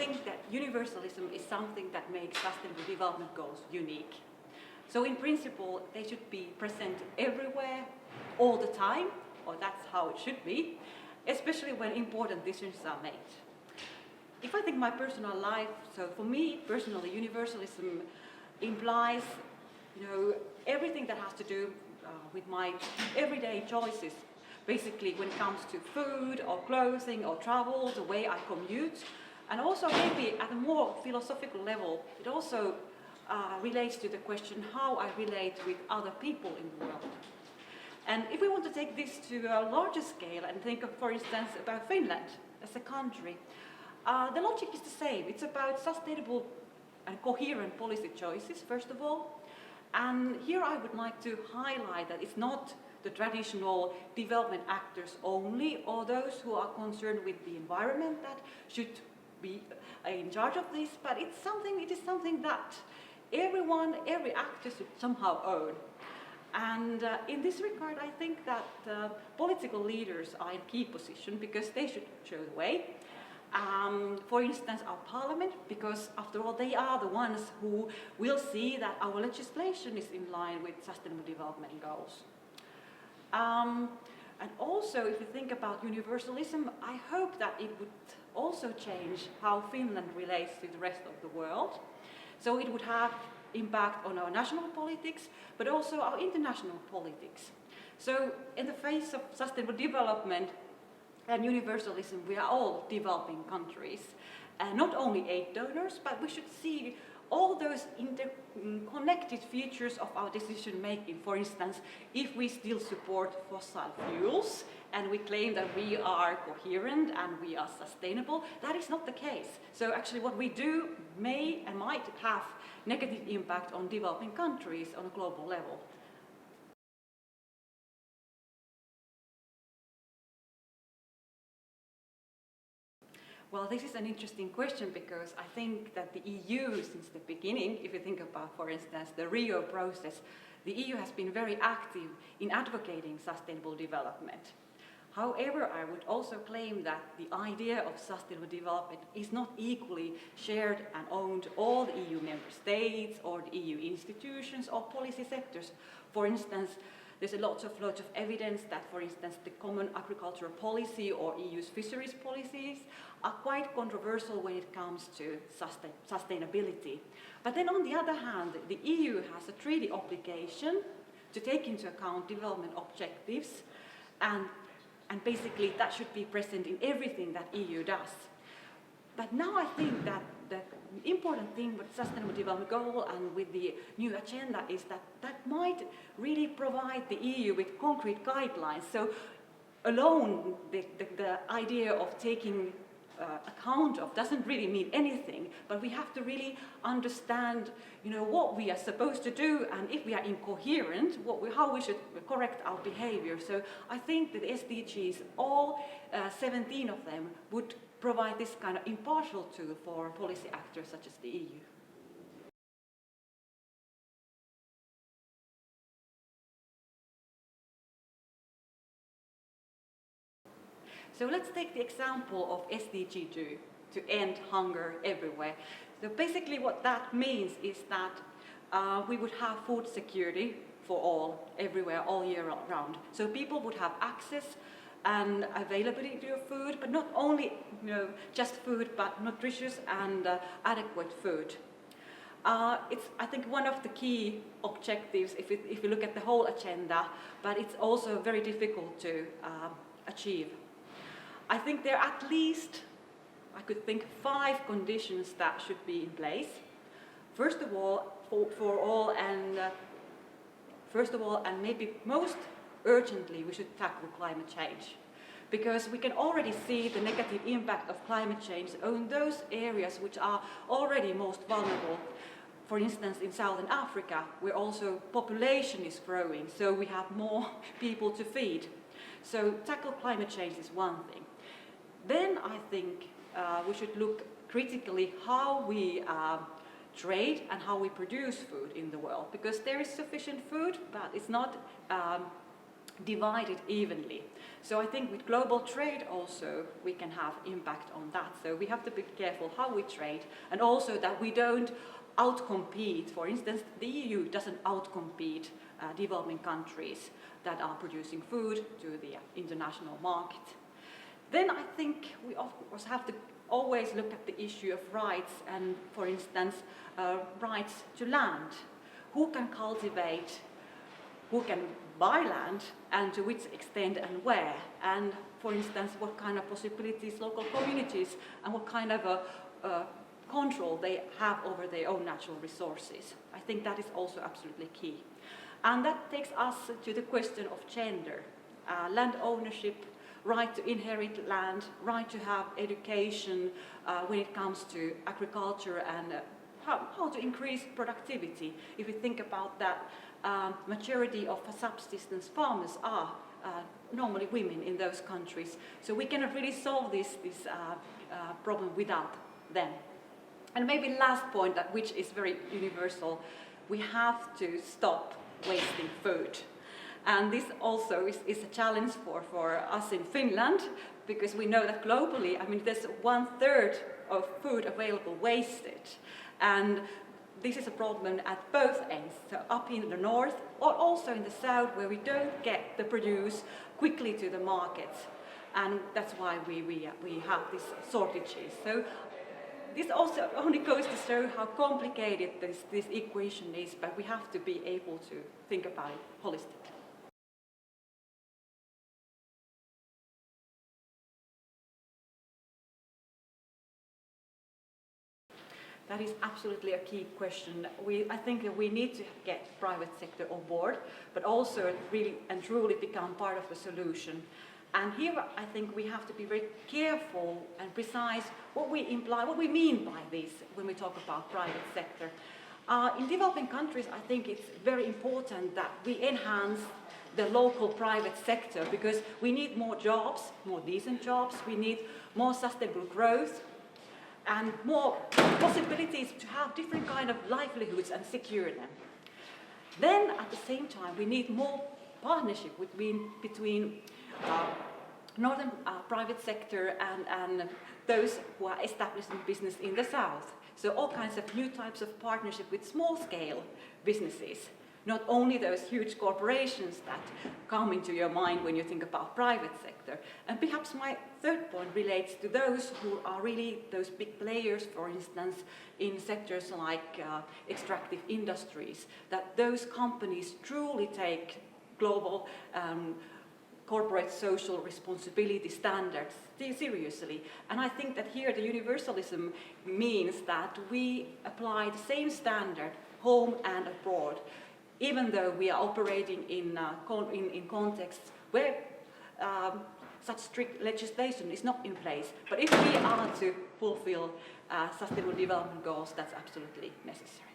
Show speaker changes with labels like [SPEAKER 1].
[SPEAKER 1] think that universalism is something that makes sustainable development goals unique. So in principle, they should be present everywhere, all the time, or that's how it should be, especially when important decisions are made. If I think my personal life, so for me personally, universalism implies, everything that has to do with my everyday choices. Basically, when it comes to food or clothing or travel, the way I commute, and also maybe at a more philosophical level, it also relates to the question how I relate with other people in the world. And if we want to take this to a larger scale and think of, for instance, about Finland as a country, the logic is the same. It's about sustainable and coherent policy choices, first of all. And here I would like to highlight that it's not the traditional development actors only, or those who are concerned with the environment that should be in charge of this, but it is something that everyone, every actor should somehow own. And in this regard, I think that political leaders are in key position because they should show the way. For instance, our parliament, because after all, they are the ones who will see that our legislation is in line with sustainable development goals. And also, if you think about universalism, I hope that it would also change how Finland relates to the rest of the world. So it would have impact on our national politics, but also our international politics. So in the face of sustainable development and universalism, we are all developing countries. And not only aid donors, but we should see all those interconnected features of our decision making. For instance, if we still support fossil fuels and we claim that we are coherent and we are sustainable, that is not the case. So actually what we do may and might have negative impact on developing countries on a global level. Well, this is an interesting question because I think that the EU, since the beginning, if you think about, for instance, the Rio process, the EU has been very active in advocating sustainable development. However, I would also claim that the idea of sustainable development is not equally shared and owned all the EU member states or the EU institutions or policy sectors. For instance, there's a lot of evidence that, for instance, the common agricultural policy or EU's fisheries policies are quite controversial when it comes to sustainability. But then on the other hand, the EU has a treaty obligation to take into account development objectives, and basically that should be present in everything that EU does. But now I think that the important thing with Sustainable Development Goal and with the new agenda is that might really provide the EU with concrete guidelines. So alone, the idea of taking account of doesn't really mean anything, but we have to really understand, what we are supposed to do, and if we are incoherent, how we should correct our behavior. So I think that SDGs, all 17 of them, would provide this kind of impartial tool for policy actors such as the EU. So let's take the example of SDG 2, to end hunger everywhere. So basically what that means is that we would have food security for all, everywhere, all year round. So people would have access and availability of food, but not only just food, but nutritious and adequate food. It's, I think, one of the key objectives if you look at the whole agenda, but it's also very difficult to achieve. I think there are at least, I could think, 5 conditions that should be in place. First of all, and maybe most urgently, we should tackle climate change, because we can already see the negative impact of climate change on those areas which are already most vulnerable. For instance, in Southern Africa, where also population is growing, so we have more people to feed. So tackle climate change is one thing. Then I think we should look critically how we trade and how we produce food in the world, because there is sufficient food, but it's not divided evenly. So I think with global trade also we can have impact on that. So we have to be careful how we trade, and also that we don't outcompete. For instance, the EU doesn't outcompete developing countries that are producing food to the international market. Then I think we of course have to always look at the issue of rights, and for instance, rights to land. Who can cultivate, who can buy land, and to which extent and where? And for instance, what kind of possibilities local communities and what kind of control they have over their own natural resources. I think that is also absolutely key. And that takes us to the question of gender. Land ownership, right to inherit land, right to have education when it comes to agriculture, and how to increase productivity. If you think about that, majority of subsistence farmers are normally women in those countries. So we cannot really solve this problem without them. And maybe last point, which is very universal, we have to stop wasting food. And this also is a challenge for us in Finland, because we know that globally, I mean, there's 1/3 of food available wasted. And this is a problem at both ends, so up in the north or also in the south, where we don't get the produce quickly to the markets. And that's why we have these shortages. So this also only goes to show how complicated this equation is, but we have to be able to think about it holistically. That is absolutely a key question. I think that we need to get private sector on board, but also really and truly become part of the solution. And here I think we have to be very careful and precise what we imply, what we mean by this when we talk about private sector. In developing countries, I think it's very important that we enhance the local private sector, because we need more jobs, more decent jobs, we need more sustainable growth, and more possibilities to have different kind of livelihoods and secure them. Then at the same time we need more partnership between northern private sector and those who are establishing business in the south. So all kinds of new types of partnership with small scale businesses. Not only those huge corporations that come into your mind when you think about private sector. And perhaps my third point relates to those who are really those big players, for instance, in sectors like extractive industries, that those companies truly take global corporate social responsibility standards seriously. And I think that here the universalism means that we apply the same standard home and abroad, even though we are operating in contexts where such strict legislation is not in place. But if we are to fulfill sustainable development goals, that's absolutely necessary.